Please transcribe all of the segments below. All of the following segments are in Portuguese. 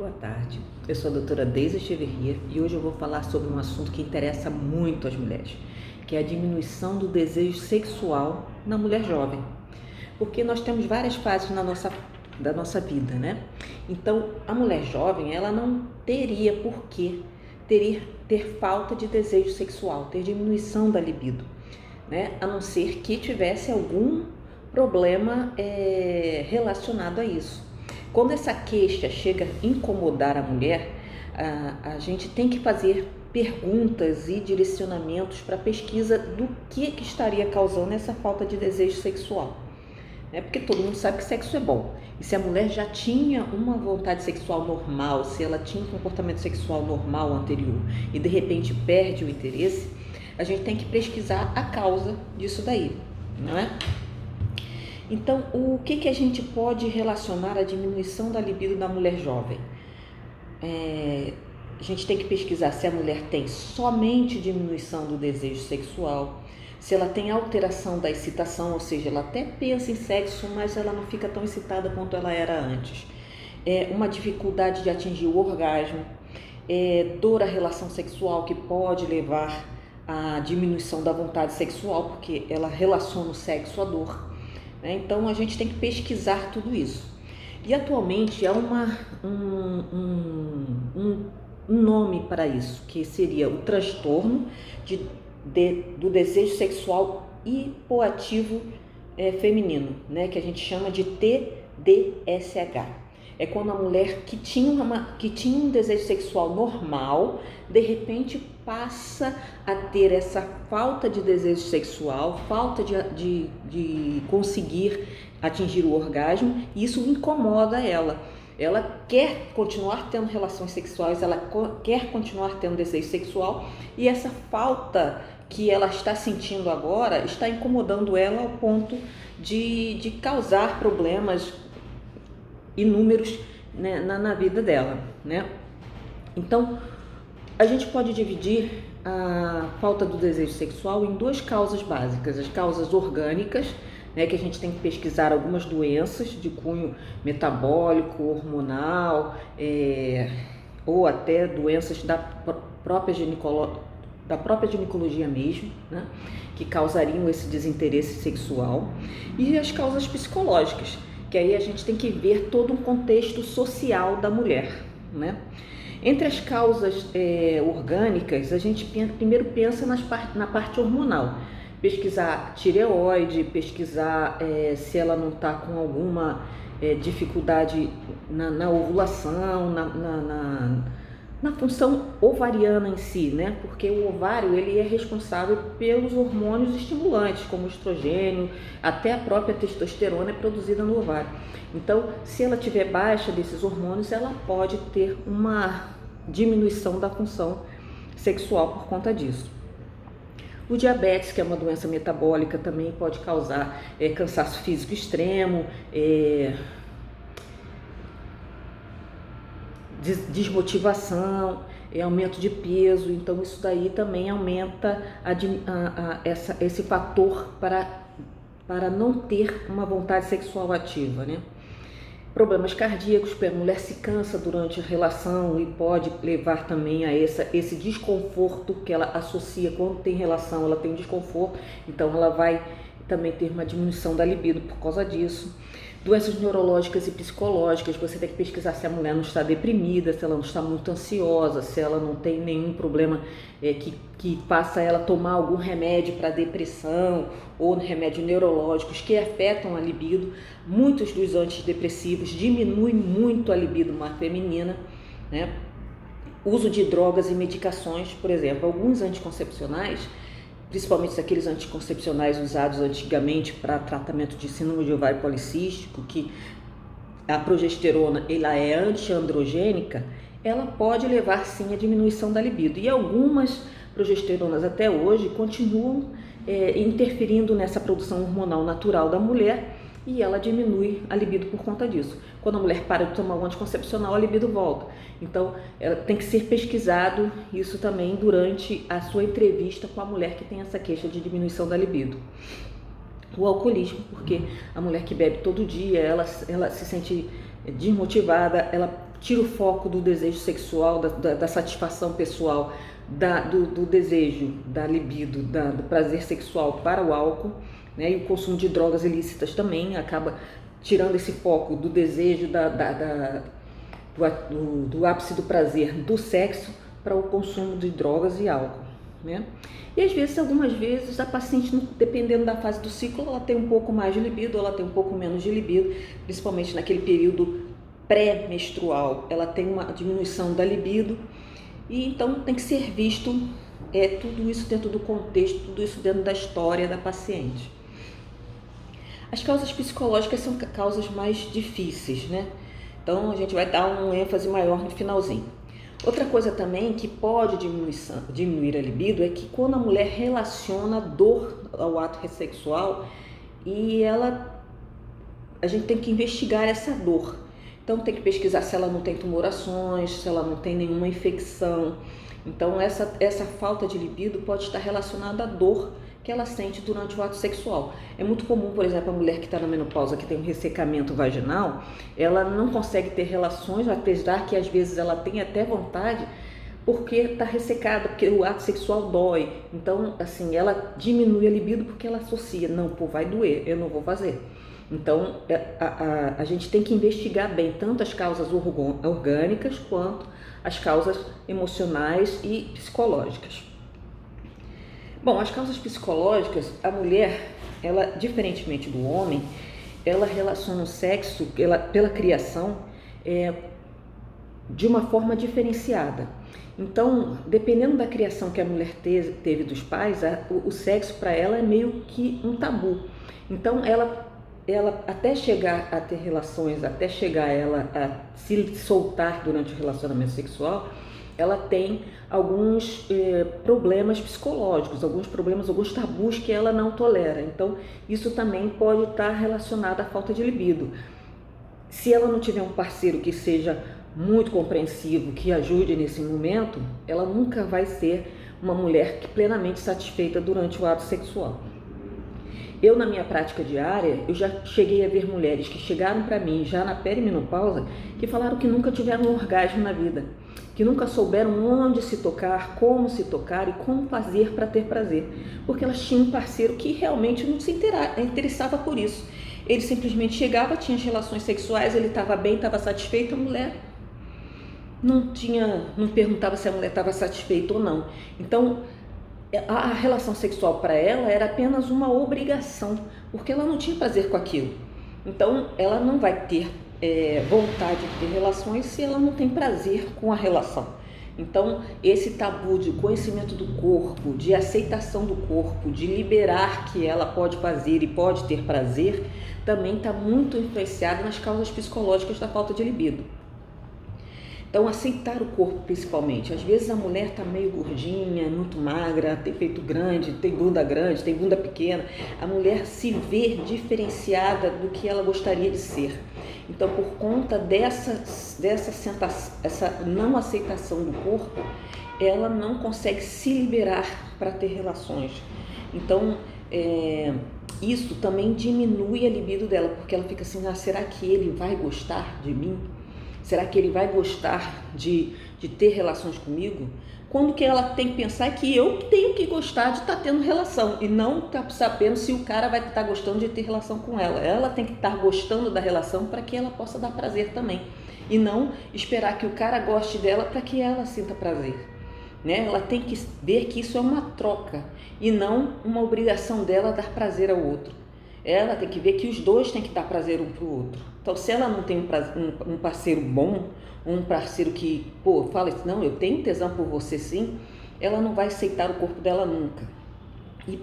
Boa tarde, eu sou a doutora Deise Echeverria e hoje eu vou falar sobre um assunto que interessa muito às mulheres, que é a diminuição do desejo sexual na mulher jovem. Porque nós temos várias fases da nossa vida, né? Então, a mulher jovem, ela não teria por que ter falta de desejo sexual, ter diminuição da libido, né? A não ser que tivesse algum problema relacionado a isso. Quando essa queixa chega a incomodar a mulher, a gente tem que fazer perguntas e direcionamentos para a pesquisa do que estaria causando essa falta de desejo sexual. Porque todo mundo sabe que sexo é bom. E se a mulher já tinha uma vontade sexual normal, se ela tinha um comportamento sexual normal anterior e de repente perde o interesse, a gente tem que pesquisar a causa disso daí, não é? Então, o que a gente pode relacionar à diminuição da libido da mulher jovem? A gente tem que pesquisar se a mulher tem somente diminuição do desejo sexual, se ela tem alteração da excitação, ou seja, ela até pensa em sexo, mas ela não fica tão excitada quanto ela era antes. Uma dificuldade de atingir o orgasmo, dor à relação sexual que pode levar à diminuição da vontade sexual, porque ela relaciona o sexo à dor. Então, a gente tem que pesquisar tudo isso. E atualmente há um nome para isso, que seria o transtorno do desejo sexual hipoativo feminino, que a gente chama de TDSH. É quando a mulher que tinha um desejo sexual normal, de repente passa a ter essa falta de desejo sexual, falta de conseguir atingir o orgasmo, e isso incomoda ela. Ela quer continuar tendo relações sexuais, ela quer continuar tendo desejo sexual, e essa falta que ela está sentindo agora está incomodando ela ao ponto de causar problemas inúmeros, né, na vida dela, né? Então, a gente pode dividir a falta do desejo sexual em duas causas básicas: as causas orgânicas, que a gente tem que pesquisar algumas doenças de cunho metabólico, hormonal, ou até doenças da própria ginecologia mesmo, né, que causariam esse desinteresse sexual, e as causas psicológicas, que aí a gente tem que ver todo um contexto social da mulher, né? Entre as causas orgânicas, a gente primeiro pensa na parte hormonal. Pesquisar tireoide, pesquisar se ela não está com alguma dificuldade na ovulação, na função ovariana em si, né? Porque o ovário ele é responsável pelos hormônios estimulantes, como o estrogênio, até a própria testosterona é produzida no ovário. Então, se ela tiver baixa desses hormônios, ela pode ter uma diminuição da função sexual por conta disso. O diabetes, que é uma doença metabólica, também pode causar cansaço físico extremo, desmotivação, aumento de peso. Então isso daí também aumenta esse fator para não ter uma vontade sexual ativa, né? Problemas cardíacos, a mulher se cansa durante a relação e pode levar também a esse desconforto que ela associa quando tem relação, ela tem desconforto, então ela vai também ter uma diminuição da libido por causa disso. Doenças neurológicas e psicológicas, você tem que pesquisar se a mulher não está deprimida, se ela não está muito ansiosa, se ela não tem nenhum problema que faça ela tomar algum remédio para depressão ou remédios neurológicos que afetam a libido. Muitos dos antidepressivos diminuem muito a libido feminina, né? Uso de drogas e medicações, por exemplo, alguns anticoncepcionais, principalmente aqueles anticoncepcionais usados antigamente para tratamento de síndrome de ovário policístico, que a progesterona ela é antiandrogênica, ela pode levar sim à diminuição da libido. E algumas progesteronas até hoje continuam interferindo nessa produção hormonal natural da mulher, e ela diminui a libido por conta disso. Quando a mulher para de tomar o anticoncepcional, a libido volta. Então, tem que ser pesquisado isso também durante a sua entrevista com a mulher que tem essa queixa de diminuição da libido. O alcoolismo, porque a mulher que bebe todo dia, ela se sente desmotivada, ela tira o foco do desejo sexual, da satisfação pessoal, do desejo, da libido, do prazer sexual para o álcool, né? E o consumo de drogas ilícitas também acaba tirando esse foco do desejo, do ápice do prazer do sexo para o consumo de drogas e álcool, né? E às vezes, algumas vezes, a paciente, dependendo da fase do ciclo, ela tem um pouco mais de libido, ela tem um pouco menos de libido, principalmente naquele período pré-menstrual, ela tem uma diminuição da libido, e então tem que ser visto tudo isso dentro do contexto, tudo isso dentro da história da paciente. As causas psicológicas são causas mais difíceis, né? Então a gente vai dar um ênfase maior no finalzinho. Outra coisa também que pode diminuir a libido é que quando a mulher relaciona dor ao ato sexual e a gente tem que investigar essa dor. Então tem que pesquisar se ela não tem tumorações, se ela não tem nenhuma infecção. Então essa falta de libido pode estar relacionada à dor que ela sente durante o ato sexual. É muito comum, por exemplo, a mulher que está na menopausa, que tem um ressecamento vaginal, ela não consegue ter relações, apesar que às vezes ela tem até vontade, porque está ressecada, porque o ato sexual dói. Então, assim, ela diminui a libido porque ela associa, não, pô, vai doer, eu não vou fazer. Então, a gente tem que investigar bem tanto as causas orgânicas quanto as causas emocionais e psicológicas. Bom, as causas psicológicas, a mulher, ela, diferentemente do homem, ela relaciona o sexo, pela criação, de uma forma diferenciada. Então, dependendo da criação que a mulher teve dos pais, o sexo para ela é meio que um tabu. Então, ela até chegar a ter relações, até chegar a se soltar durante o relacionamento sexual, ela tem alguns problemas psicológicos, alguns tabus que ela não tolera. Então, isso também pode estar relacionado à falta de libido. Se ela não tiver um parceiro que seja muito compreensivo, que ajude nesse momento, ela nunca vai ser uma mulher plenamente satisfeita durante o ato sexual. Eu, na minha prática diária, eu já cheguei a ver mulheres que chegaram para mim já na perimenopausa que falaram que nunca tiveram um orgasmo na vida, que nunca souberam onde se tocar, como se tocar e como fazer para ter prazer, porque elas tinham um parceiro que realmente não se interessava por isso. Ele simplesmente chegava, tinha as relações sexuais, ele estava bem, estava satisfeito, a mulher não perguntava se a mulher estava satisfeita ou não. Então, a relação sexual para ela era apenas uma obrigação, porque ela não tinha prazer com aquilo. Então, ela não vai ter vontade de ter relações se ela não tem prazer com a relação. Então, esse tabu de conhecimento do corpo, de aceitação do corpo, de liberar que ela pode fazer e pode ter prazer, também está muito influenciado nas causas psicológicas da falta de libido. Então, aceitar o corpo principalmente. Às vezes a mulher está meio gordinha, muito magra, tem peito grande, tem bunda pequena. A mulher se vê diferenciada do que ela gostaria de ser. Então, por conta dessa não aceitação do corpo, ela não consegue se liberar para ter relações. Então, isso também diminui a libido dela, porque ela fica assim, será que ele vai gostar de mim? Será que ele vai gostar de ter relações comigo? Quando que ela tem que pensar que eu tenho que gostar de estar tendo relação e não estar sabendo se o cara vai estar gostando de ter relação com ela. Ela tem que estar gostando da relação para que ela possa dar prazer também e não esperar que o cara goste dela para que ela sinta prazer, né? Ela tem que ver que isso é uma troca e não uma obrigação dela dar prazer ao outro. Ela tem que ver que os dois têm que dar prazer um para o outro. Então, se ela não tem um parceiro bom, um parceiro que, fala assim, não, eu tenho tesão por você sim, ela não vai aceitar o corpo dela nunca. E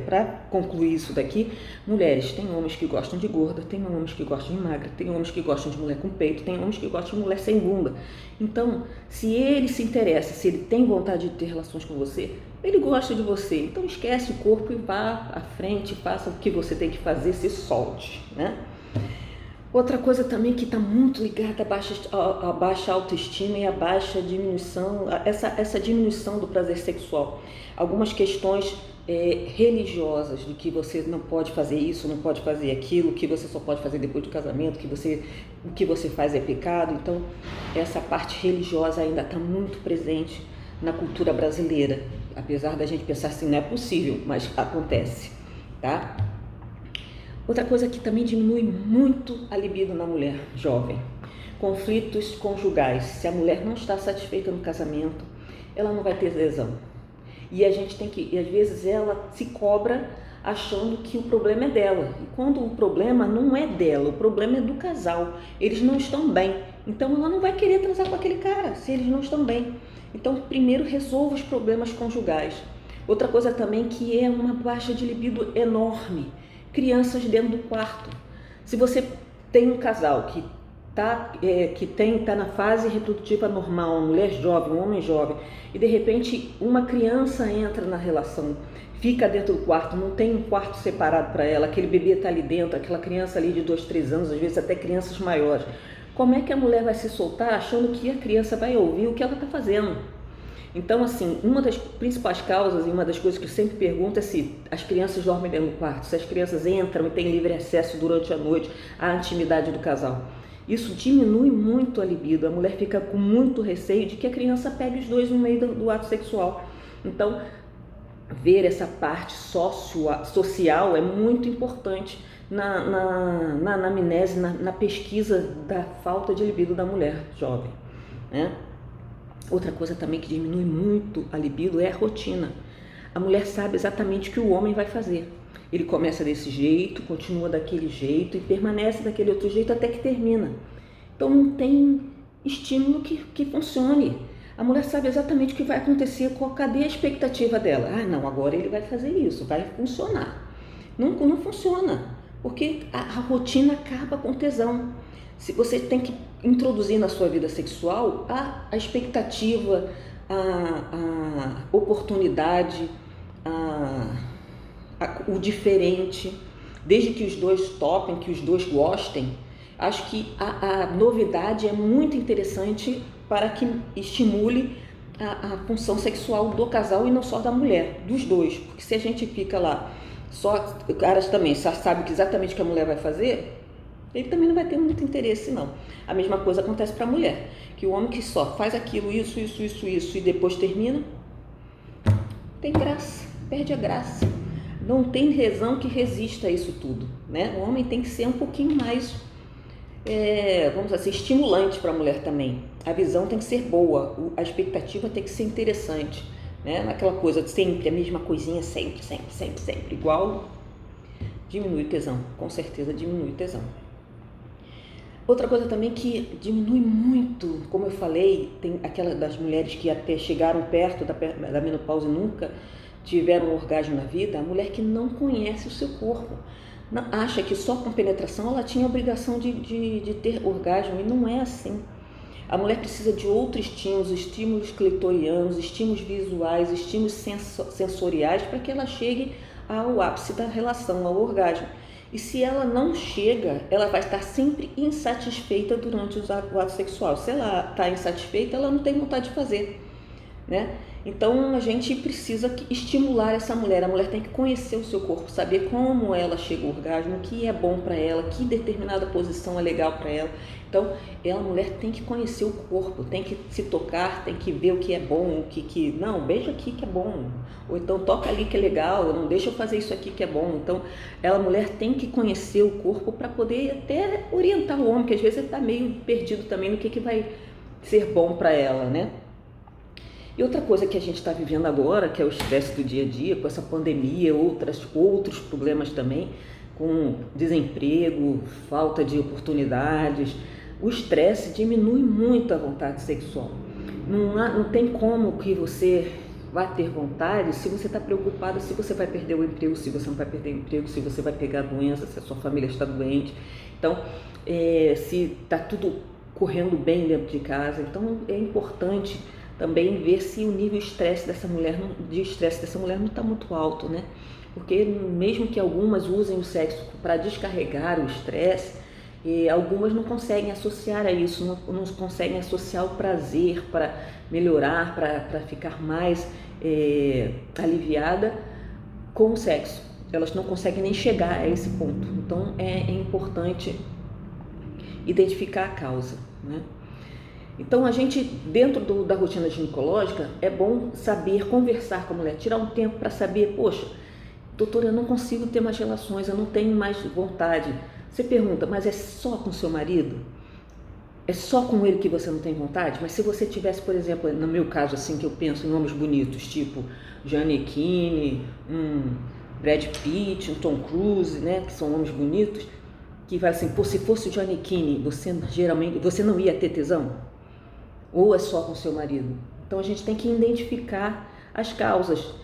para concluir isso daqui, mulheres, tem homens que gostam de gorda, tem homens que gostam de magra, tem homens que gostam de mulher com peito, tem homens que gostam de mulher sem bunda. Então, se ele se interessa, se ele tem vontade de ter relações com você, ele gosta de você. Então, esquece o corpo e vá à frente, faça o que você tem que fazer, se solte, né? Outra coisa também que está muito ligada à baixa autoestima e à baixa diminuição, essa diminuição do prazer sexual. Algumas questões religiosas, de que você não pode fazer isso, não pode fazer aquilo, que você só pode fazer depois do casamento, o que você faz é pecado. Então, essa parte religiosa ainda está muito presente na cultura brasileira, apesar da gente pensar assim, não é possível, mas acontece, tá? Outra coisa que também diminui muito a libido na mulher jovem: conflitos conjugais. Se a mulher não está satisfeita no casamento, ela não vai ter tesão. E às vezes ela se cobra achando que o problema é dela. E quando o problema não é dela, o problema é do casal. Eles não estão bem. Então ela não vai querer transar com aquele cara se eles não estão bem. Então, primeiro resolva os problemas conjugais. Outra coisa também que é uma baixa de libido enorme: crianças dentro do quarto. Se você tem um casal que está na fase reprodutiva normal, uma mulher jovem, um homem jovem, e de repente uma criança entra na relação, fica dentro do quarto, não tem um quarto separado para ela, aquele bebê está ali dentro, aquela criança ali de 2, 3 anos, às vezes até crianças maiores, como é que a mulher vai se soltar achando que a criança vai ouvir o que ela está fazendo? Então, assim, uma das principais causas e uma das coisas que eu sempre pergunto é se as crianças dormem dentro do quarto, se as crianças entram e têm livre acesso durante a noite à intimidade do casal. Isso diminui muito a libido, a mulher fica com muito receio de que a criança pegue os dois no meio do ato sexual. Então, ver essa parte social é muito importante na anamnese, na pesquisa da falta de libido da mulher jovem, né? Outra coisa também que diminui muito a libido é a rotina. A mulher sabe exatamente o que o homem vai fazer. Ele começa desse jeito, continua daquele jeito e permanece daquele outro jeito até que termina. Então não tem estímulo que funcione. A mulher sabe exatamente o que vai acontecer, cadê a expectativa dela? Ah, não, agora ele vai fazer isso, vai funcionar. Não funciona, porque a rotina acaba com tesão. Se você tem que introduzir na sua vida sexual a expectativa, a oportunidade, o diferente, desde que os dois topem, que os dois gostem. Acho que a novidade é muito interessante para que estimule a função sexual do casal e não só da mulher, dos dois. Porque se a gente fica lá, só o cara também só sabe exatamente o que a mulher vai fazer, ele também não vai ter muito interesse, não. A mesma coisa acontece para a mulher, que o homem que só faz aquilo, isso e depois termina, tem graça, perde a graça. Não tem razão que resista a isso tudo, né? O homem tem que ser um pouquinho mais, vamos dizer assim, estimulante para a mulher também. A visão tem que ser boa, a expectativa tem que ser interessante, né? Aquela coisa de sempre, a mesma coisinha, sempre, igual, diminui o tesão, com certeza diminui o tesão. Outra coisa também que diminui muito, como eu falei, tem aquela das mulheres que até chegaram perto da menopausa e nunca tiveram um orgasmo na vida, a mulher que não conhece o seu corpo, acha que só com penetração ela tinha a obrigação de ter orgasmo, e não é assim. A mulher precisa de outros estímulos clitorianos, estímulos visuais, estímulos sensoriais para que ela chegue ao ápice da relação, ao orgasmo. E se ela não chega, ela vai estar sempre insatisfeita durante o ato sexual. Se ela está insatisfeita, ela não tem vontade de fazer, né? Então a gente precisa estimular essa mulher. A mulher tem que conhecer o seu corpo, saber como ela chega ao orgasmo, o que é bom para ela, que determinada posição é legal para ela. Então a mulher tem que conhecer o corpo, tem que se tocar, tem que ver o que é bom, não, beija aqui que é bom, ou então toca ali que é legal, não deixa eu fazer isso aqui que é bom. Então a mulher tem que conhecer o corpo para poder até orientar o homem, que às vezes ele está meio perdido também no que vai ser bom para ela, né? E outra coisa que a gente está vivendo agora, que é o estresse do dia a dia, com essa pandemia, outros problemas também, com desemprego, falta de oportunidades, o estresse diminui muito a vontade sexual. Não tem como que você vá ter vontade se você está preocupada se você vai perder o emprego, se você não vai perder o emprego, se você vai pegar a doença, se a sua família está doente. Então, se está tudo correndo bem dentro de casa. Então, é importante também ver se o nível de estresse dessa mulher não está muito alto, né? Porque mesmo que algumas usem o sexo para descarregar o estresse, algumas não conseguem associar a isso, não conseguem associar o prazer para melhorar, para ficar mais aliviada com o sexo. Elas não conseguem nem chegar a esse ponto. Então é importante identificar a causa, né? Então a gente, dentro da rotina ginecológica, é bom saber conversar com a mulher, tirar um tempo para saber, poxa, doutora, eu não consigo ter mais relações, eu não tenho mais vontade. Você pergunta, mas é só com seu marido? É só com ele que você não tem vontade? Mas se você tivesse, por exemplo, no meu caso, assim, que eu penso em homens bonitos, tipo Giannichini, Brad Pitt, um Tom Cruise, né, que são homens bonitos, que vai assim, pô, se fosse o Giannichini, você não ia ter tesão? Ou é só com seu marido? Então a gente tem que identificar as causas.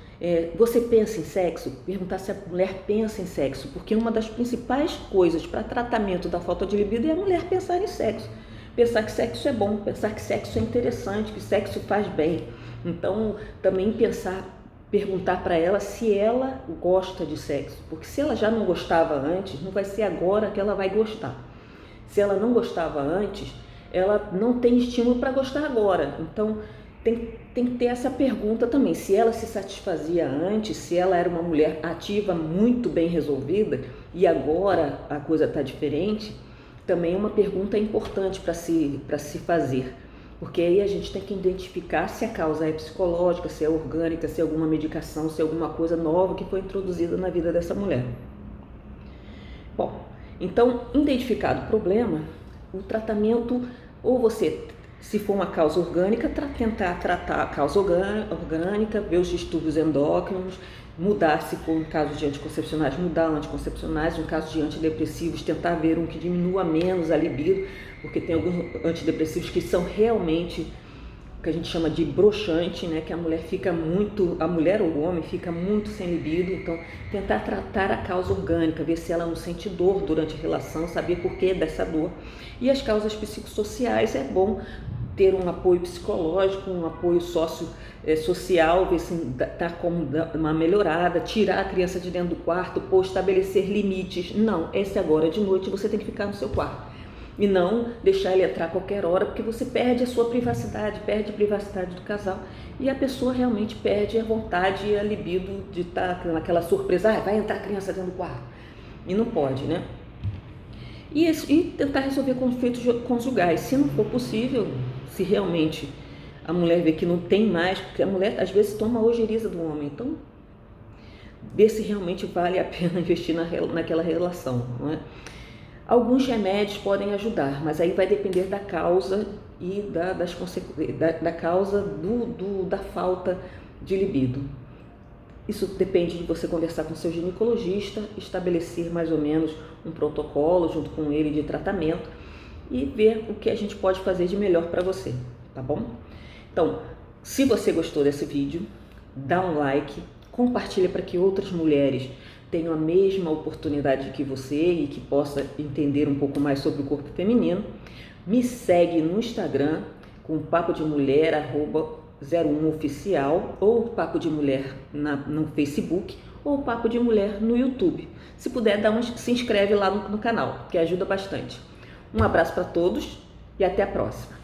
Você pensa em sexo? Perguntar se a mulher pensa em sexo, porque uma das principais coisas para tratamento da falta de libido é a mulher pensar em sexo. Pensar que sexo é bom, pensar que sexo é interessante, que sexo faz bem. Então, também perguntar para ela se ela gosta de sexo, porque se ela já não gostava antes, não vai ser agora que ela vai gostar. Se ela não gostava antes, ela não tem estímulo para gostar agora. Então, tem que ter essa pergunta também, se ela se satisfazia antes, se ela era uma mulher ativa, muito bem resolvida, e agora a coisa está diferente, também é uma pergunta importante para se fazer, porque aí a gente tem que identificar se a causa é psicológica, se é orgânica, se é alguma medicação, se é alguma coisa nova que foi introduzida na vida dessa mulher. Bom, então, identificado o problema, o tratamento, ou você, se for uma causa orgânica, tentar tratar a causa orgânica, ver os distúrbios endócrinos, mudar, se for um caso de anticoncepcionais, mudar anticoncepcionais, no caso de antidepressivos, tentar ver um que diminua menos a libido, porque tem alguns antidepressivos que são realmente o que a gente chama de broxante, né, que a mulher ou o homem fica muito sem libido. Então tentar tratar a causa orgânica, ver se ela não sente dor durante a relação, saber por que dessa dor. E as causas psicossociais, é bom ter um apoio psicológico, um apoio social, ver se está como uma melhorada, tirar a criança de dentro do quarto, estabelecer limites. Não, esse agora de noite você tem que ficar no seu quarto. E não deixar ele entrar a qualquer hora, porque você perde a sua privacidade, perde a privacidade do casal. E a pessoa realmente perde a vontade e a libido de estar naquela surpresa, vai entrar a criança dentro do quarto. E não pode, né? E tentar resolver conflitos conjugais. Se não for possível, se realmente a mulher vê que não tem mais, porque a mulher às vezes toma a ojeriza do homem, então ver se realmente vale a pena investir naquela relação, não é? Alguns remédios podem ajudar, mas aí vai depender da causa e da causa da falta de libido. Isso depende de você conversar com seu ginecologista, estabelecer mais ou menos um protocolo junto com ele de tratamento e ver o que a gente pode fazer de melhor para você, tá bom? Então, se você gostou desse vídeo, dá um like, compartilha para que outras mulheres tenham a mesma oportunidade que você e que possa entender um pouco mais sobre o corpo feminino. Me segue no Instagram com Papo de Mulher, @01oficial, ou Papo de Mulher no Facebook, ou Papo de Mulher no YouTube. Se puder, se inscreve lá no canal, que ajuda bastante. Um abraço para todos e até a próxima.